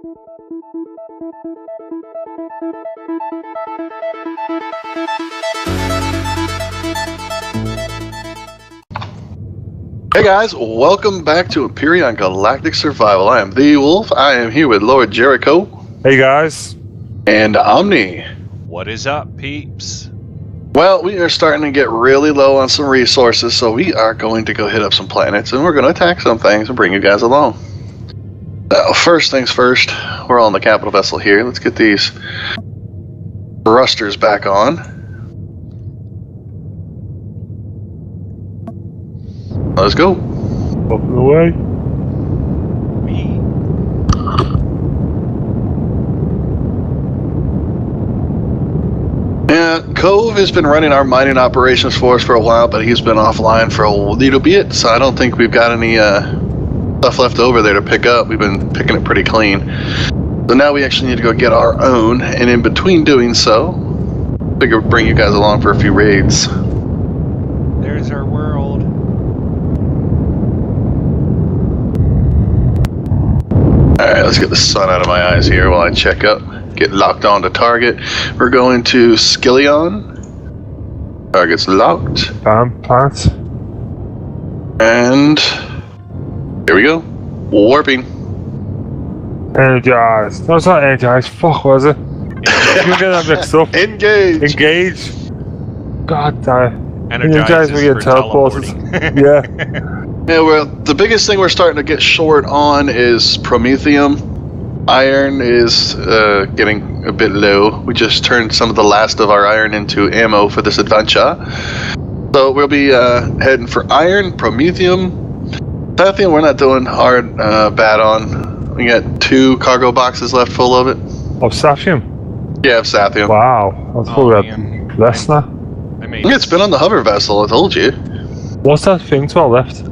Hey guys, welcome back to Empyrion Galactic Survival. I am the Wolf. I am here with Lord Jericho. Hey guys. And Omni. What is up, peeps? Well, we are starting to get really low on some resources, so we are going to go hit up some planets, and we're going to attack some things and bring you guys along. Now, first things first, we're on the capital vessel here. Let's get these thrusters back on. Let's go. Up and away. Yeah, Cove has been running our mining operations for us for a while, but he's been offline for a little bit, so I don't think we've got any stuff left over there to pick up. We've been picking it pretty clean. So now we actually need to go get our own, and in between doing so, figure bring you guys along for a few raids. There's our world. Alright, let's get the sun out of my eyes here while I check up. Get locked on to target. We're going to Skillon. Target's locked. Plants. And here we go. Warping. Energize. No, it's not energize. Fuck, was it? You get that mixed up. Engage. Engage. God damn. Energize we get teleported. Yeah. Yeah, well, the biggest thing we're starting to get short on is promethium. Iron is getting a bit low. We just turned some of the last of our iron into ammo for this adventure. So we'll be heading for iron, promethium. Sathium we're not doing hard bad on. We got 2 cargo boxes left full of it. Of Sathium? Yeah, of Sathium. Wow. That's probably less now. It's been on the hover vessel, I told you. What's that thing to our left?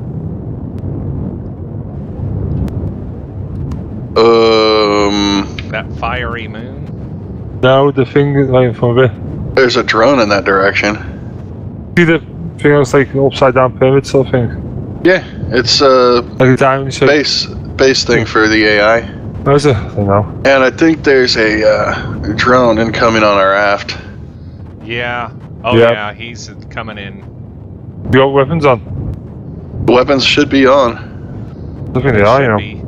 That fiery moon? No, the thing right in front of it. There's a drone in that direction. See the thing that's like upside down pyramid sort of thing? Yeah, it's like a diamond shape. Base thing for the AI. Where's it? I don't know. And I think there's a drone incoming on our aft. Yeah. Oh Yep. yeah, he's coming in. You got weapons on? The weapons should be on. I think they are, you know.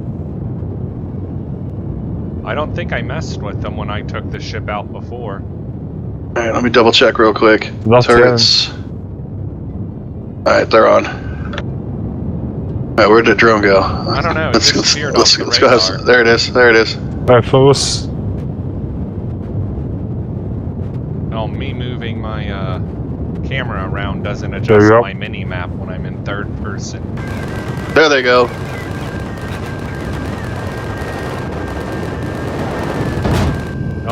I don't think I messed with them when I took the ship out before. Alright, let me double check real quick. Not Turrets. Alright, they're on. Alright, where'd the drone go? I don't know. Let's go have some. There it is. There it is. Right, for us. Oh, me moving my camera around doesn't adjust my mini map when I'm in third person. There they go.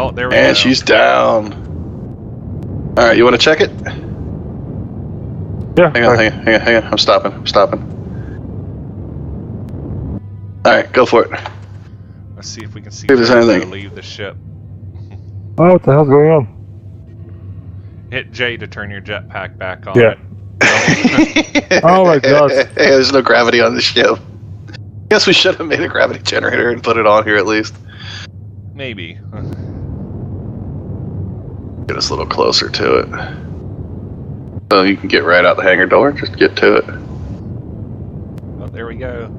Oh, there we go. And she's down. Alright, you want to check it? Yeah. Hang on. I'm stopping. Alright, go for it. Let's see if we can see if there's anything. leave the ship. Oh, what the hell's going on? Hit J to turn your jetpack back on. Yeah. Oh my god. Hey, there's no gravity on the ship. Guess we should have made a gravity generator and put it on here at least. Maybe. Get us a little closer to it. So you can get right out the hangar door, just get to it. Oh, there we go.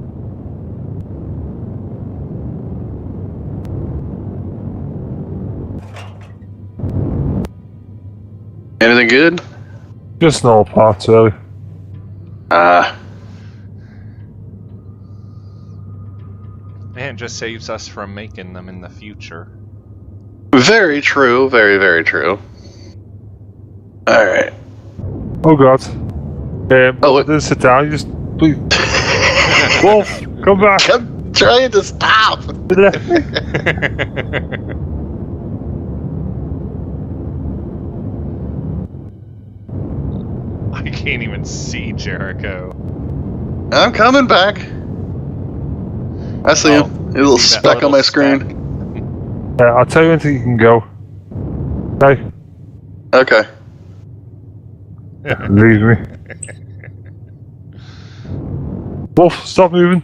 Anything good? Just no parts, really. And it just saves us from making them in the future. Very true, very true. Alright. Oh god. Just sit down, you just please. Wolf, come back. I'm trying to stop. I can't even see Jericho. I'm coming back. I see him. A little speck on my screen. I'll tell you until you can go. Okay? Okay. Leave me. Wolf, stop moving.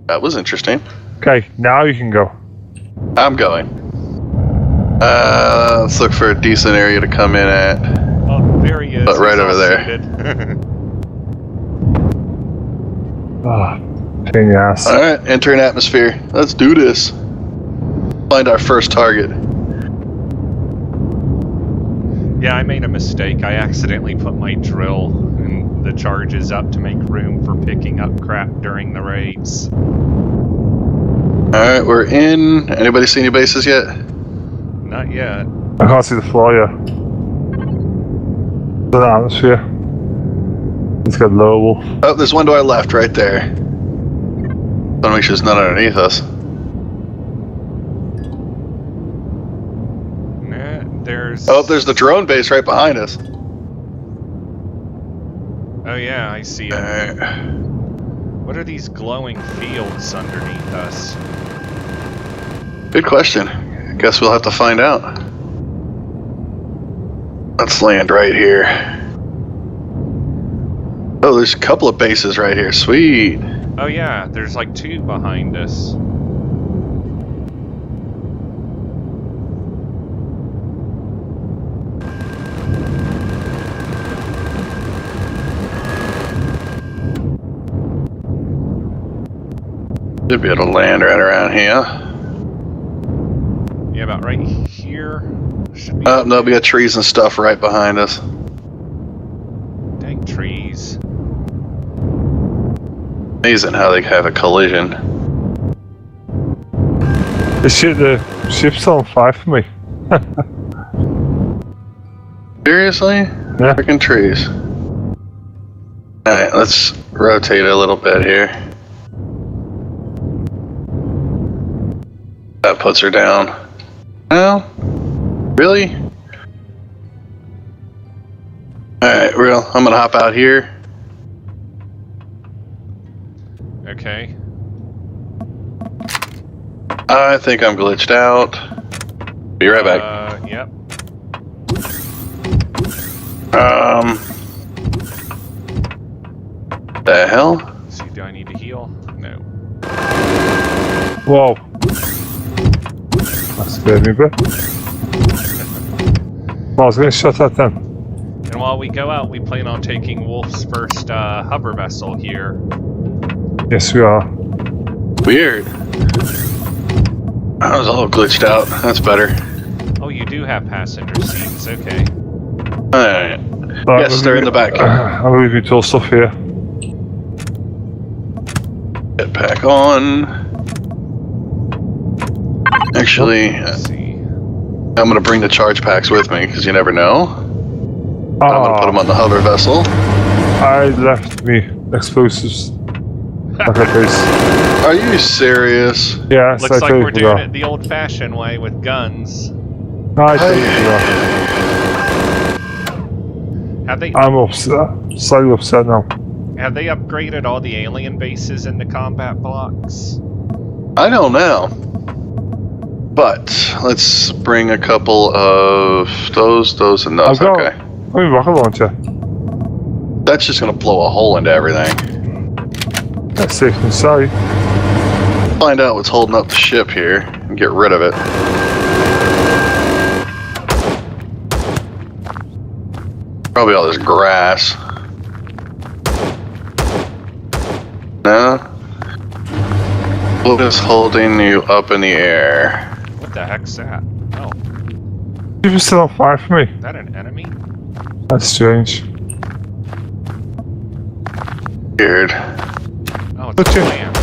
That was interesting. Okay, now you can go. I'm going. Let's look for a decent area to come in at. Oh, there he is. But right over there. Pain in the ass. Alright, enter an atmosphere. Let's do this. Find our first target. Yeah, I made a mistake. I accidentally put my drill and the charges up to make room for picking up crap during the raids. Alright, we're in. Anybody see any bases yet? Not yet. I can't see the floor yet. There's an atmosphere. It's got low wolf. Oh, there's one to our left right there. Don't make sure there's none underneath us. Nah, there's... Oh, there's the drone base right behind us. Oh yeah, I see it. Alright. What are these glowing fields underneath us? Good question. Guess we'll have to find out. Let's land right here. Oh, there's a couple of bases right here. Sweet. Oh yeah, there's like 2 behind us. Should be able to land right around here. Yeah, about right here. Should be No, we got trees and stuff right behind us. Dang trees. Amazing how they have a collision. The ship's on fire for me. Seriously? Yeah. Freaking trees. Alright, let's rotate a little bit here. That puts her down. No? Really? Alright, I'm gonna hop out here. Okay. I think I'm glitched out. Be right back. Yep. The hell? Let's see, do I need to heal? No. Whoa. That scared me a bit. Well, I was going to shut that then. And while we go out, we plan on taking Wolf's first hover vessel here. Yes, we are. Weird. I was all glitched out. That's better. Oh, you do have passenger seats. Okay. Alright. Yes, they're in the back. I'm leaving tool stuff here. Get back on. Actually, Let's see. I'm gonna bring the charge packs with me because you never know. I'm gonna put them on the hover vessel. I left me explosives. Okay, please. Are you serious? Yeah, Looks like we're doing it the old-fashioned way with guns. I totally Have they? I'm upset. Slightly upset now. Have they upgraded all the alien bases into combat blocks? I don't know. But let's bring a couple of those, and those. Okay. I mean, rocket launcher. That's just gonna blow a hole into everything. That's safe and sorry. Find out what's holding up the ship here and get rid of it. Probably all this grass. No? What is holding you up in the air? What the heck's that? Oh, You're still on fire for me. is that an enemy? That's strange. Weird. Oh, it's a plant.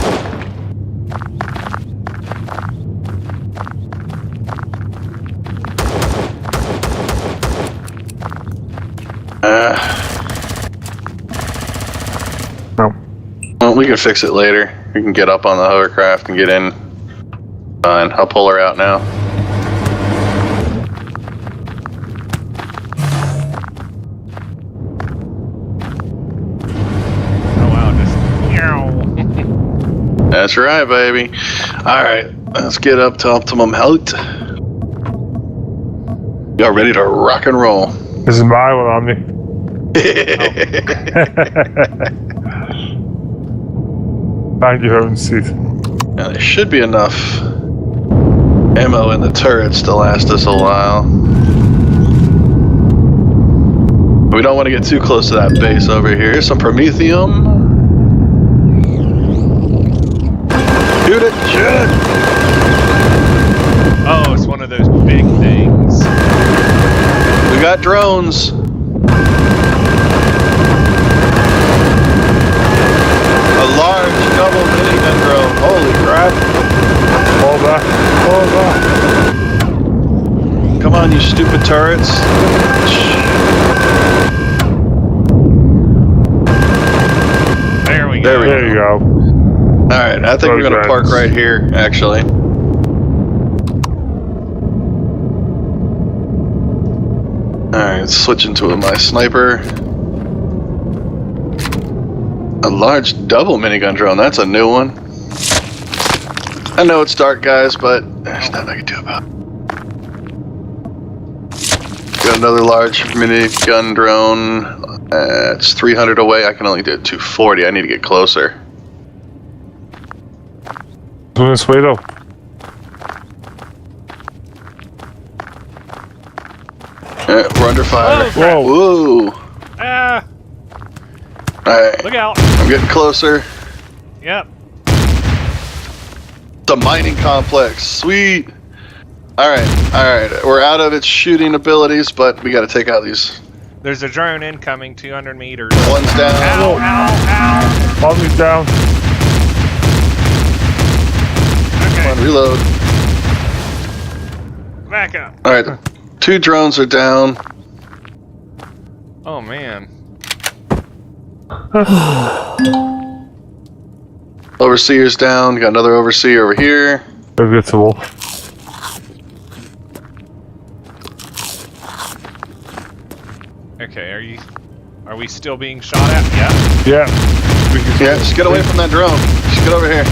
No. Well, we can fix it later. We can get up on the hovercraft and get in. Fine, I'll pull her out now. Oh wow, just meow. That's right, baby. Alright, let's get up to optimum health. Y'all ready to rock and roll? This is my one on me. Thank you, heaven seat. Now, there should be enough ammo in the turrets to last us a while. We don't want to get too close to that base over here. Here's some promethium. Shoot it! Shoot it! Oh, it's one of those big things. We got drones. A large double minigun drone. Holy crap. Fall back. Fall back. Come on, you stupid turrets. There we go. There you go. Alright, I think we're gonna park right here, actually. Alright, switching to my sniper. A large double minigun drone, that's a new one. I know it's dark, guys, but there's nothing I can do about it. Got another large minigun drone. It's 300 away, I can only do 240, I need to get closer. Doing this way though. We're under fire. Whoa. Whoa. Ah! Alright, Look out! I'm getting closer. Yep. The mining complex. Sweet. Alright, we're out of its shooting abilities, but we gotta take out these. There's a drone incoming, 200 meters. One's down. Ow, ow, Omni's down. ow! Come on, reload. Back up. Alright, 2 drones are down. Oh, man. Overseer's down. Got another overseer over here. Go get the wolf. Okay, are we still being shot at? Yeah. Yeah. Yeah, just get away from that drone. Just get over here.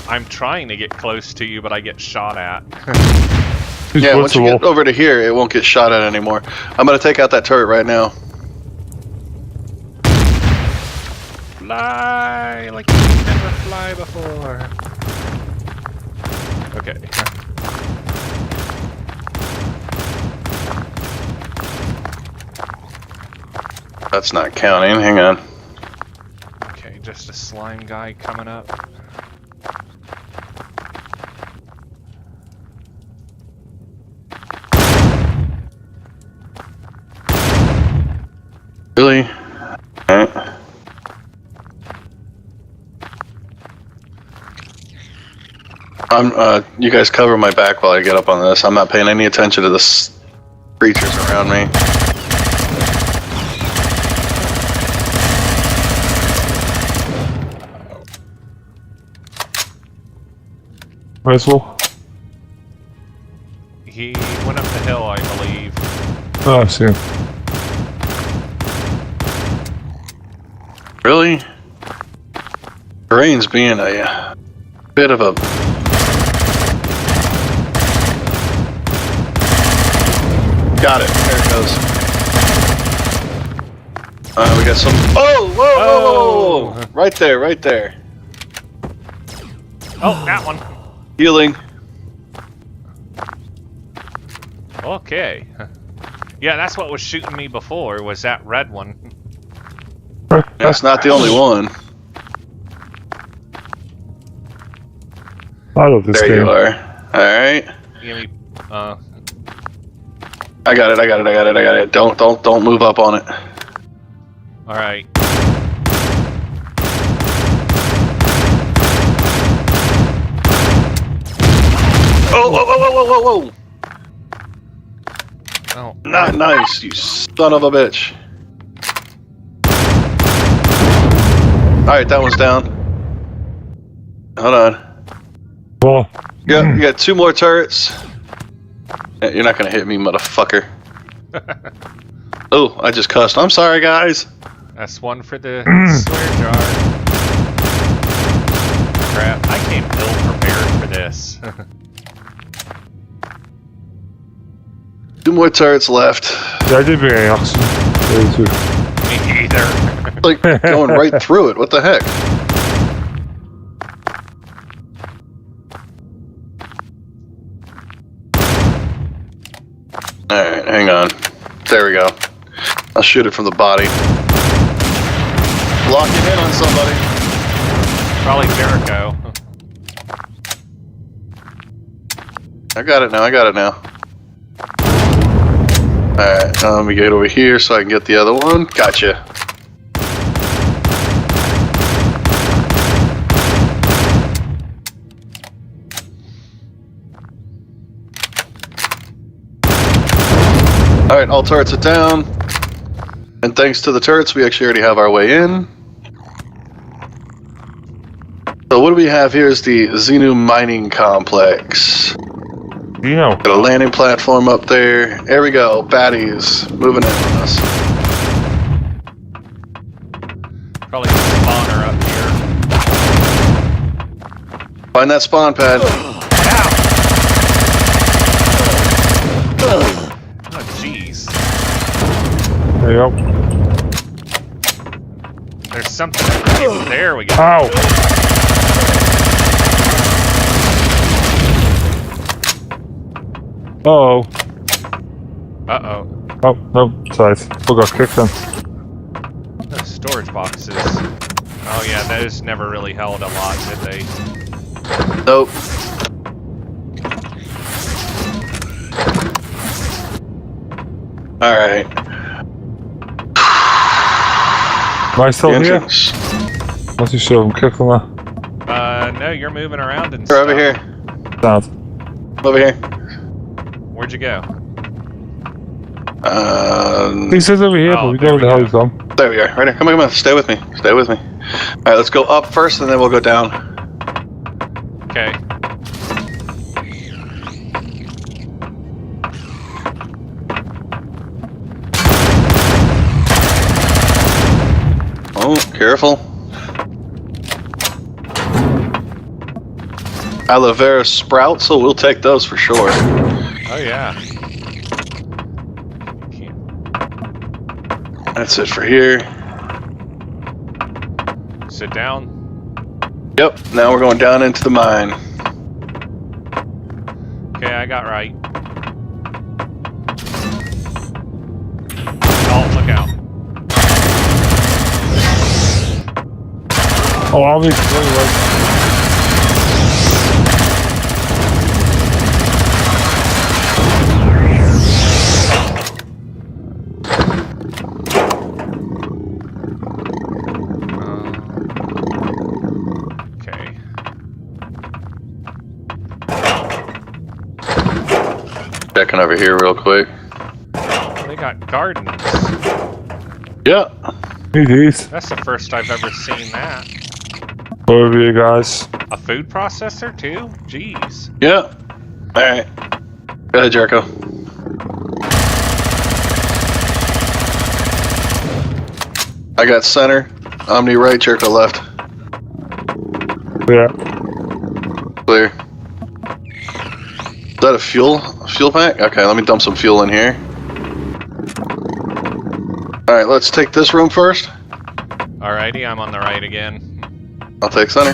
I'm trying to get close to you, but I get shot at. Yeah, once you get over to here, it won't get shot at anymore. I'm gonna take out that turret right now. Fly like you never fly before. Okay. That's not counting. Hang on. Okay, just a slime guy coming up. Really? Alright. You guys cover my back while I get up on this. I'm not paying any attention to the creatures around me. Where's Wolf? He went up the hill, I believe. Oh, I see him. Really? Terrain's being a bit of a... Got it. There it goes. We got some... Oh! Whoa! Whoa! Whoa! Whoa! Right there, right there. Oh, that one. Healing. Okay. Yeah, that's what was shooting me before, was that red one. That's not the only one. I love this There game. you are. Alright. Give me, I got it. Don't move up on it. alright. Oh, whoa, whoa, whoa, whoa, whoa, whoa! Oh, Not nice, you son of a bitch. Alright, that one's down. Hold on. Well, You got 2 more turrets. You're not gonna hit me, motherfucker. Oh, I just cussed. I'm sorry, guys. that's one for the swear jar. Crap, I came ill prepared for this. 2 more turrets left. ja, die ben je achter. Me either. either. Like going right through it. What the heck? Alright, hang on. There we go. I'll shoot it from the body. Lock it in on somebody. Probably Jericho. I got it now. Alright, let me get over here so I can get the other one. Gotcha. Alright, all turrets are down. And thanks to the turrets, we actually already have our way in. So what do we have here is the Xenu Mining Complex. Yeah. Got a landing platform up there. There we go, baddies moving in on us. Probably a spawner up here. Find that spawn pad. Oh, jeez. There you go. There's something right there. We go. Ow! Uh-oh. Uh-oh. Oh, no, sorry. We got kicked then. Those storage boxes. Oh yeah, those never really held a lot, did they? Nope. Alright. Am I still here? Entrance. Not too sure, I'm kicking that. No, you're moving around and They're stuff. over here. Sound. Over here. Where'd you go? He says over here, Oh, but we don't know where the hell he's gone. There we are. Right here. Come on. Stay with me. Alright, let's go up first and then we'll go down. Okay. Oh, careful. Aloe vera sprouts, so we'll take those for sure. Oh yeah. That's it for here. Sit down. Yep, now we're going down into the mine. Okay, I got right. Oh, look out. Oh, I'll be really right. Okay. Checking over here real quick. They got gardens. Yeah. GG's. That's the first I've ever seen that. Over you guys. A food processor too? Jeez. Yeah. Alright. Go ahead, Jericho. I got center. Omni right, Jericho left. Yeah. Clear. Is that a fuel pack? Okay, let me dump some fuel in here. Alright, let's take this room first. Alrighty, I'm on the right again. I'll take center.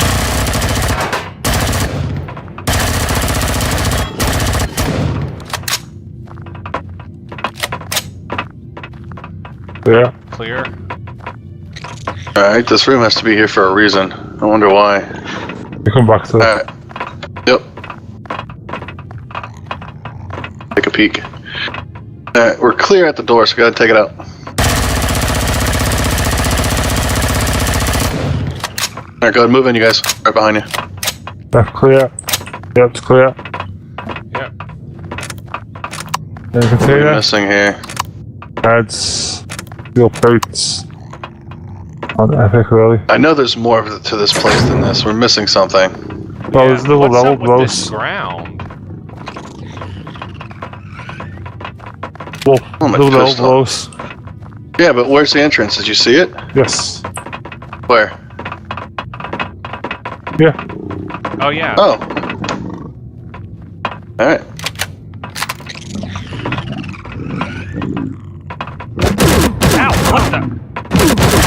Yeah. Clear. Alright, this room has to be here for a reason. I wonder why. You come back to Alright. Yep. Take a peek. Alright, we're clear at the door, so go ahead and take it out. Alright, go ahead and move in, you guys. Right behind you. That's clear. Yep, it's clear. Yep. Yeah, you can What see are we that. missing here? Heads. Steel plates. Not epic, really. I know there's more to this place than this. We're missing something. Well, there's a little What's level up with this close. ground? Well, Oh, my little level pistol. close. Yeah, but where's the entrance? Did you see it? Yes. Where? Yeah. Oh yeah. Oh. Alright. Ow! What the?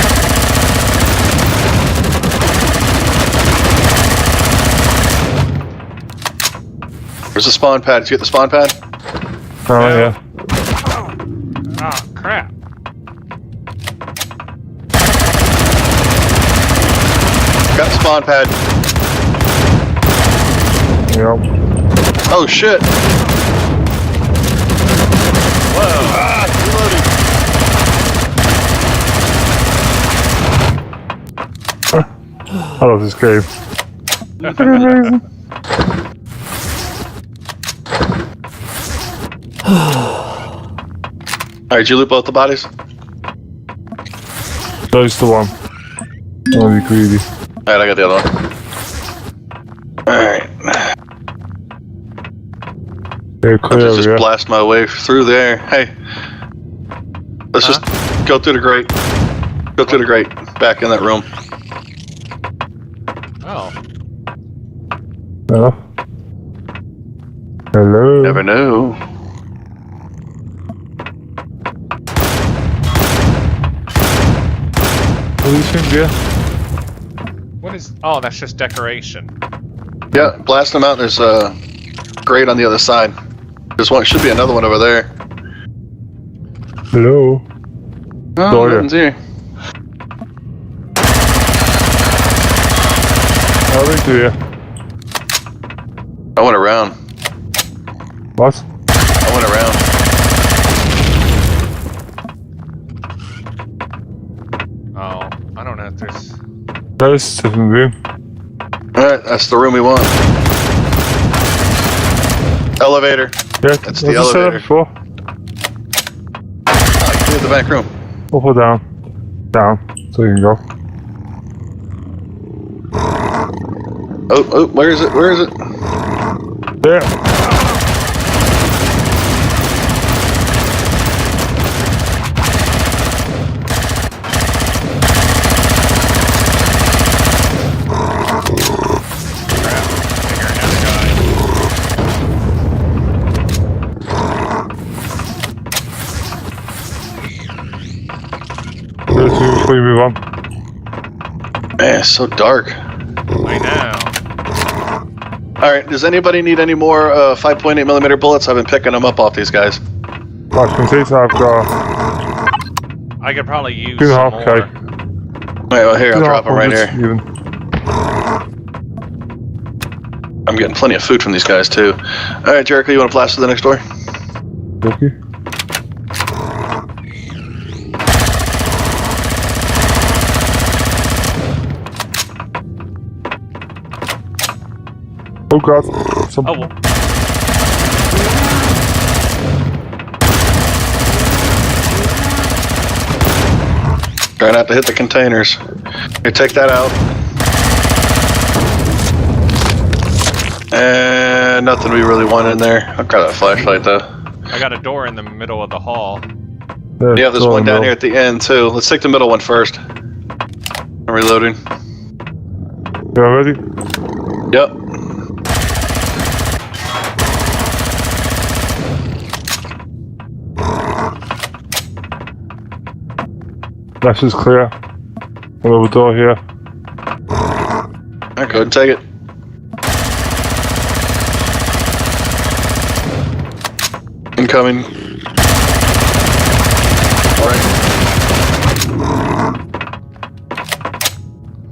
There's a spawn pad. Did you get the spawn pad? Oh, No. yeah. Ah, crap. Got the spawn pad. Yep. Oh shit! Whoa. Ah, reloading. I love this game. It's amazing. Alright, did you loot both the bodies? Those the one. I'm gonna be greedy. Alright, I got the other one. Alright. Yeah, I'll clear, just yeah. blast my way through there. Hey. Let's just go through the grate. Go through the grate. Back in that room. Oh. Hello? Hello? Never know. What do you think, yeah? What is... Oh, that's just decoration. Yeah, blast them out. There's a grate on the other side. There's one. Should be another one over there. Hello? Oh, Door nothing's here. How do we do ya? I went around. What? I went around. Oh, I don't know if there's... There's a different room. Alright, that's the room we want. Elevator. Yeah, That's I the just said that elevator. before. I can do the back room. Up or down? Down, so you can go. Oh, where is it? Where is it? There! There's you before you move on. Man, it's so dark. I know. Alright, does anybody need any more 5.8mm bullets? I've been picking them up off these guys. I can see so I've got I could probably use 2.5 some K. more. Wait, well, here, I'll drop them right here. Even. I'm getting plenty of food from these guys, too. Alright, Jericho, you want to blast to the next door? Okay. Oh god. Some... Oh, well. Try not to hit the containers. Here, take that out. And nothing we really want in there. I'll grab that flashlight, though. I got a door in the middle of the hall. Yeah, there's one down here at the end, too. Let's take the middle one first. I'm reloading. You ready? Yep. Left is clear. Another door here. Alright, go ahead and take it. Incoming. Alright.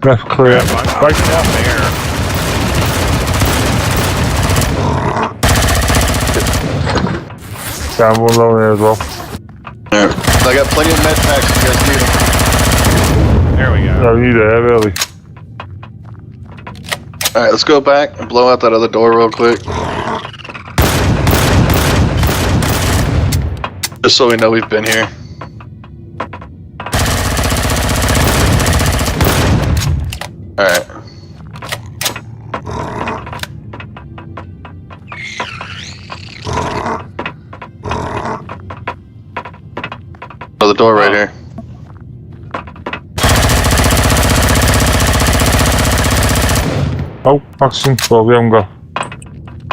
Left clear. I'm Right. up there. Down one low there as well. Alright. I got plenty of med packs if you guys need them. There we go. No, you there, really. Alright, let's go back and blow out that other door real quick. Just so we know we've been here. Alright. Oh, the door right here. Oh, action. Well, we haven't got.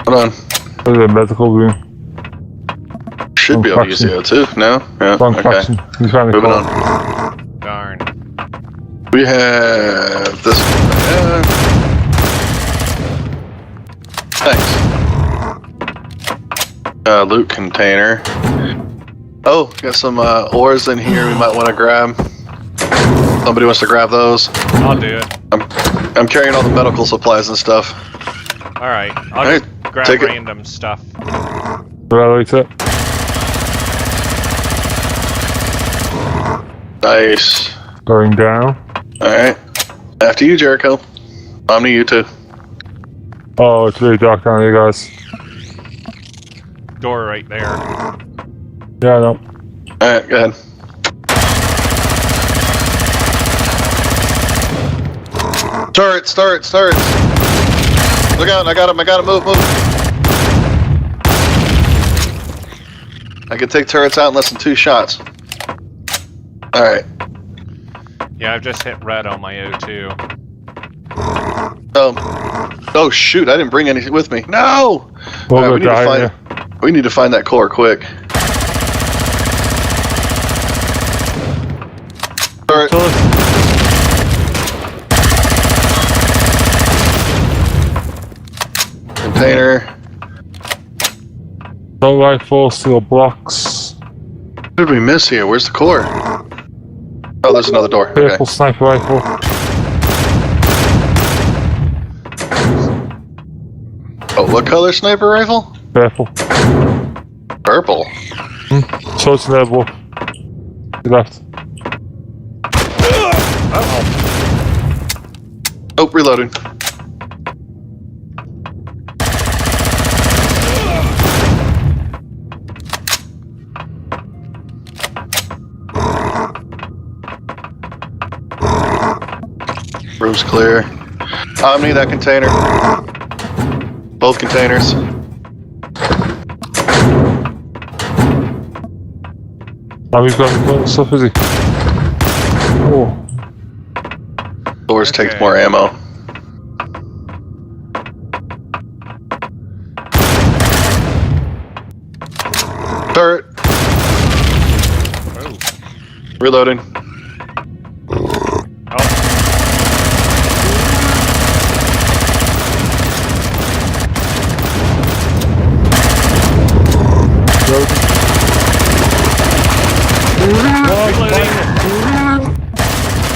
Hold on. There's a medical room. Should be able to use the O2. No? Yeah. Wrong Okay. faction. He's trying to Moving call. on. Darn. We have this one. Thanks. Loot container. Oh, got some ores in here we might want to grab. Somebody wants to grab those. I'll do it. I'm carrying all the medical supplies and stuff. Alright, I'll just grab random stuff. Right, it. Nice. Going down. Alright. After you, Jericho. Omni, you too. Oh, it's really dark down here, guys. Door right there. Yeah, I know. Alright, go ahead. Turrets! Look out, I got him, move. I can take turrets out in less than 2 shots. Alright. Yeah, I've just hit red on my O2. Oh shoot, I didn't bring anything with me. No! Right, we need to find that core quick. Turret. Container. No rifle, steel blocks. What did we miss here? Where's the core? Oh, there's another door. Purple Okay. sniper rifle. Oh, what color sniper rifle? Purple. Purple. So it's inevitable. You left. Oh, reloading. Room's clear. Omni, that container. Both containers. He's got stuff, is he? Oh. Doors Okay. takes more ammo. Turret. Oh. Reloading.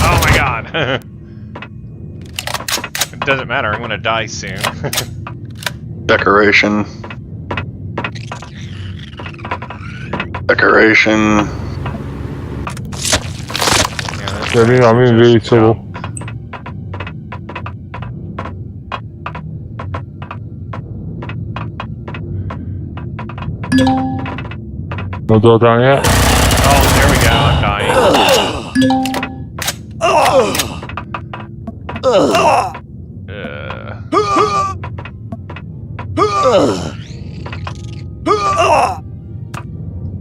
Oh my god. It doesn't matter, I'm gonna die soon. Decoration. Yeah, I'm in really trouble. No door down yet. Oh, there we go, I'm dying.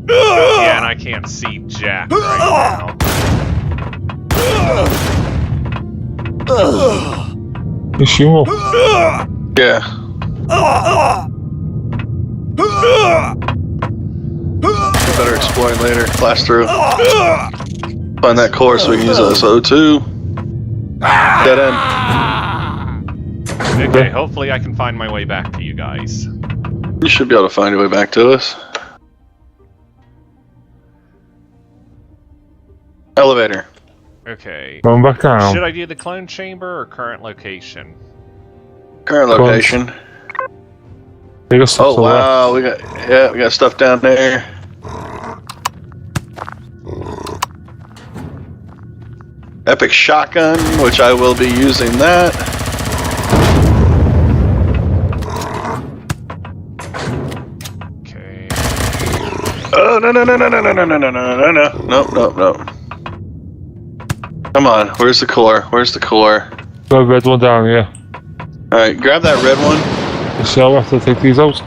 Yeah, and I can't see jack right now. Is she more? Yeah. Better exploit later. Flash through. Find that core so we can use it as O2. Dead end. Okay, hopefully I can find my way back to you guys. You should be able to find your way back to us. Elevator. Okay. Going back down. Should I do the clone chamber or current location? Current location. Oh wow, we got stuff down there. Epic shotgun, which I will be using that. Okay. Oh no. Come on, where's the core? The red one down, yeah. Alright, grab that red one. So I have to take these out.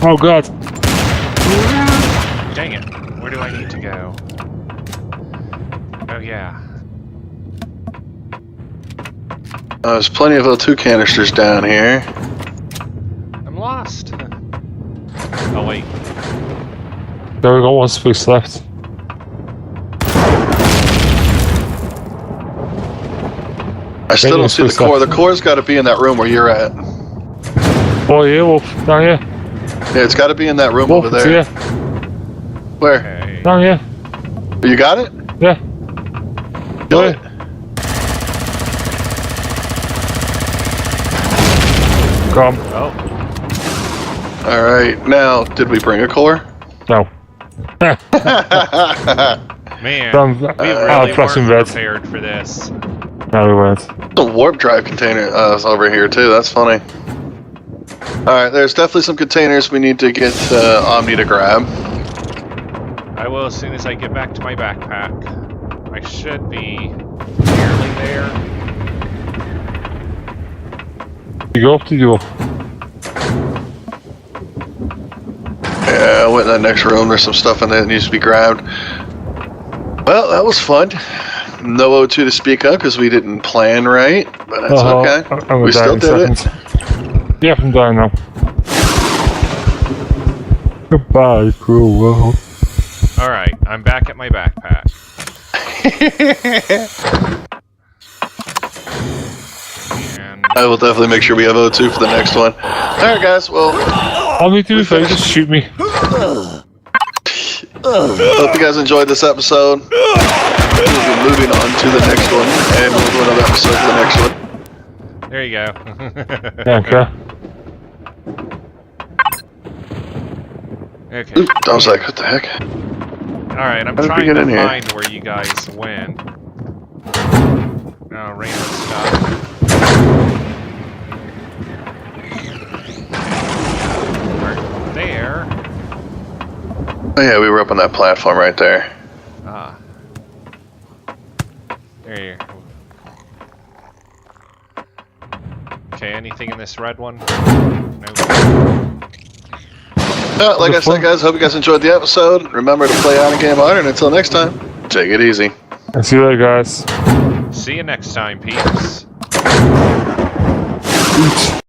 Oh god. Dang it. Where do I need to go? Oh yeah. There's plenty of O2 canisters down here. I'm lost. Oh wait. There we go, one space left. still don't see the core. The core's got to be in that room where you're at. Oh yeah, Wolf, down here. Yeah, it's got to be in that room Wolf, over there. It's here. Where? Okay. Down here. You got it? Yeah. Do it. Come. Oh. Alright, now, did we bring a core? No. Man, Done. we I'll really flush weren't in bed. prepared for this. No, we weren't. The warp drive container is over here too, that's funny. Alright, there's definitely some containers we need to get Omni to grab. I will as soon as I get back to my backpack. I should be nearly there. You go up to you. Yeah, I went in that next room, there's some stuff in there that needs to be grabbed. Well, that was fun. No O2 to speak of because we didn't plan right, but that's okay. We still did it. Yeah, I'm dying now. Goodbye, cruel world. Alright, I'm back at my backpack. And I will definitely make sure we have O2 for the next one. Alright guys, well, All me to do is just shoot me. hope you guys enjoyed this episode. We'll be moving on to the next one, and we'll do another episode for the next one. there you go. Yeah, okay. Okay. Oop, I was like, what the heck? Alright, I'm How did we trying get to in here? find where you guys went. Oh, random stuff. Right there. Oh yeah, we were up on that platform right there. Ah. There you go. Okay, anything in this red one? Nope. Like I said guys, hope you guys enjoyed the episode. Remember to play on a game hard, and until next time, take it easy. And see you later, guys. See you next time, peeps. Eat.